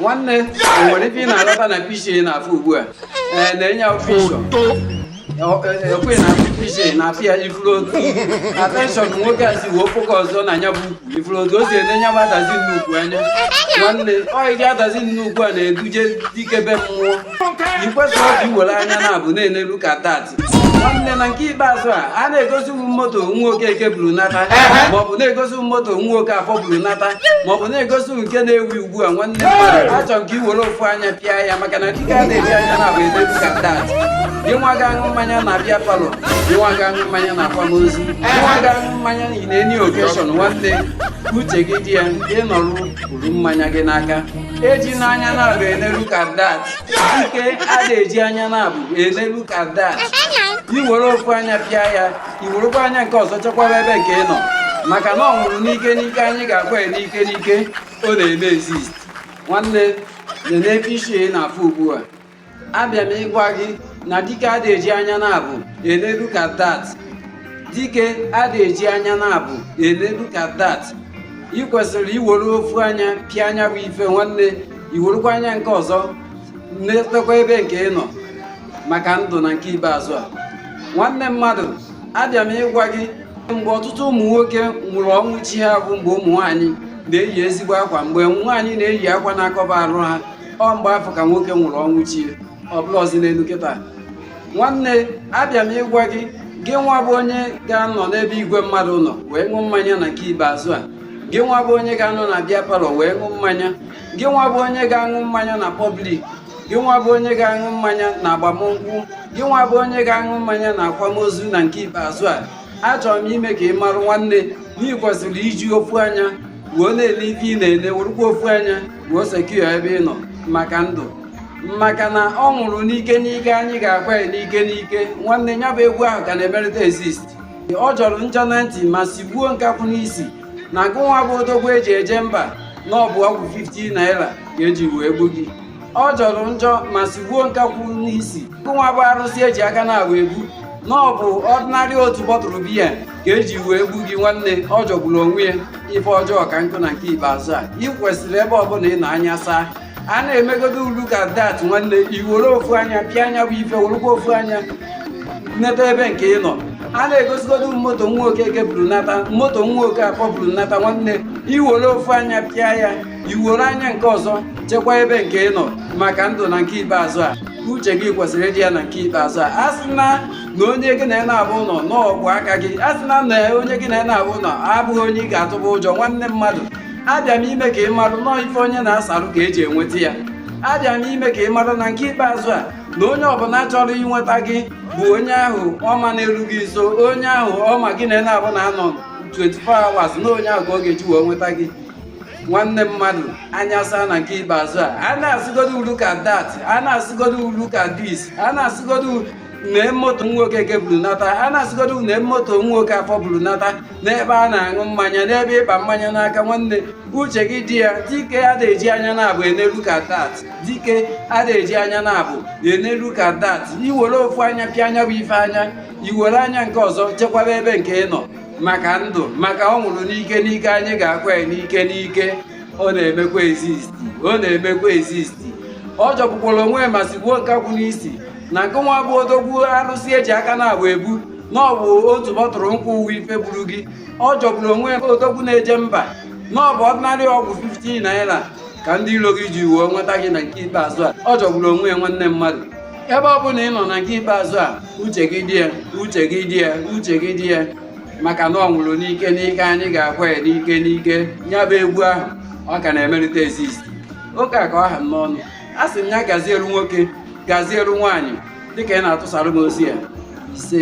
nwanne nwere ife ị na-alọta na pishi na-afụ ugbu a na-enye ofishọn ekwe na pishi na-afịa ifuru otu attention nwoke a si wee ụkwụ ka ọzọ na anya bụ ukwu ifuru otu o si enenye bụ adazi nnukwu anya nwanne ọyịdị adazi nnukwu a na-eduje dikebe mmụọ ikwesịrị ọdụ iwere anya na-abụ na-enelu ka dati nwanne na nke ikpeazụ a na-egosi moto nwoke eke buru nata maọbụ na-egosi moto nwoke afọ buru nata maọbụ na-egosi nke na-ewu ugbu a nwanne mmadụ achọrọ m ka i were ofu anya pịa ya maka na dịka a na-eji anya na-abụ enelu ka dati gị nwa ga-aṅụ mmanya na bịa palọ gị nwa ga-aṅụ mmanya na akwamozu gị nwa ga-aṅụ mmanya na eni okeshọn nwanne uche gị dị ya ị nọrụ buru mmanya gị n'aka eji n'anya na-abụ enelu ka dati ike a na-eji anya na-abụ enelu ka dati iwere ofu anya pịa ya iwerekwa anya nke ọzọ chekwaba ebe nke ị nọ maka na ọ nwụrụ n'ike n'ike anyị ga-agwa ya n'ike n'ike ọ na-eme exist nwanne na-efe isi na-afụ ugbu a abịa m ịgwa gị na dike a na-eji anya na-abụ enelu ka dat dike a na-eji anya na-abụ enelu ka dat ị kwesịrị iwere ofu anya pịa anya bụ ife nwanne iwerekwa anya nke ọzọ na-etekwa ebe nke ị nọ maka ndụ na nke ikpeazụ a nwanne mmadụ abịa m ịgwa gị mgbe ọtụtụ ụmụ nwoke nwụrụ ọnwụ chi ha bụ mgbe ụmụ nwaanyị na-eyi ezigbo akwa mgbe nwaanyị na-eyi akwa na-akọba arụ ha ọ mgbe afọ ka nwoke nwụrụ ọnwụ chi ọ bụla ọzi n'elu kịta nwanne abịa m ịgwa gị gị nwa bụ onye ga-anọ n'ebe igwe mmadụ nọ wee ṅụọ mmanya na nke ikpeazụ a gị nwa bụ onye ga-anọ na bịa palọ wee ṅụ mmanya gị nwa bụ onye ga-aṅụ mmanya na pọblik gị nwa bụ onye ga-aṅụ mmanya na agbamnkwụ gị nwa bụ onye ga-aṅụ mmanya na akwamozu na nke ikpeazụ a achọrọ m ime ka ị marụ nwanne na ị kwesịrị iji ofu anya wee na-ele ife ị na-ele werukwa ofu anya wee sekio ebe ị nọ maka ndụ maka na ọ nwụrụ n'ike n'ike anyị ga-akwa ya n'ike n'ike nwanne ya bụ egwu ahụ ka na-emerịta exist ọ jọrọ njọ na ntị ma sigbuo nkapụ n'isi na gụnwa bụ odogwu eji eje mba na ọ bụ ọgwụ 50 naira ga-eji wee gbu gị ọ jọrọ njọ ma sigbuo nkapụ n'isi gụnwa bụ arụsị eji aka na-agba egbu na ọ bụ ọdịnarị otu bọtụlụ biya ka eji wee gbu gị nwanne ọ jọgburu onwe ya ife ọjọọ ka nkụ na nke ikpeazụ a ị kwesịrị ebe ọbụla ị na-anya saa a na-emegodo ulu ka dat nwanne iwere ofu anya pịa anya bụ ife werekwa ofu anya neta ebe nke ị nọ a na-egosigodo moto nwoke eke buru nata moto nwoke afọ buru nata nwanne iwere ofu anya pịa ya iwere anya nke ọzọ chekwa ebe nke ị nọ maka ndụ na nke ikpeazụ a uche gị kwesịrị ịdị ya na nke ikpeazụ a sị na onye gị na na-abụ ụlọ n'ọgwụ aka gị a sị na onye gị na na-abụ ụlọ abụghị onye ị ga-atụba ụjọ nwanne mmadụ abịa m ime ka ị marụ nọọ ife onye na-asarụ ka eji enweta ya abịa m ime ka ị marụ na nke ikpeazụ a na onye ọbụla chọrọ inweta gị bụ onye ahụ ọma na-eru gị nso onye ahụ ọma gị na-abụ na anọ 24 hours na onye ahụ ka ọ ga-eji wee nweta gị nwanne mmadụ anya saa na nke ikpeazụ a na-asịgodo ulu ka dat a na-asịgodo ulu ka dis a na-asịgodo na moto nwoke eke buru nata a na-asịgodo na moto nwoke afọ buru nata n'ebe a na-aṅụ mmanya n'ebe ịkpa mmanya n'aka nwanne uche gị dị ya dike a na-eji anya na-abụ enelu ka dat dike a na-eji anya na-abụ enelu ka dat iwere ofu anya pịa anya bụ ife anya iwere anya nke ọzọ chekwaba ebe nke ị nọ maka ndụ maka ọ nwụrụ n'ike n'ike anyị ga-akwa ya n'ike n'ike ọ na-emekwa ezisti ọ na-emekwa ezisti ọ jọgbukwara onwe ma sigbuo nkakwụ n'isi na nke nwa bụ odogwu arụsị eji aka na-agba ebu na ọ bụ otu bọtụrụ nkwụ uwe ife gburu gị ọ jọgburu onwe odogwu na-eje mba na ọ bụ ọdịnarị ọgwụ 50 naira ka ndị iro gị ji wee nweta gị na nke ikpeazụ a ọ jọgburu onwe nwanne mmadụ ebe ọ bụla ị nọ na nke ikpeazụ a uche gị dị ya uche gị dị ya uche gị dị ya maka na ọ nwụrụ n'ike n'ike anyị ga-akwa ya n'ike n'ike ya bụ egwu ahụ ọ ka na-emerịta exist oke a ka ọ ha m n'ọnụ a sị m ya gazieru nwoke gazieru nwaanyị dịka ị na-atụsara m ozi ya ise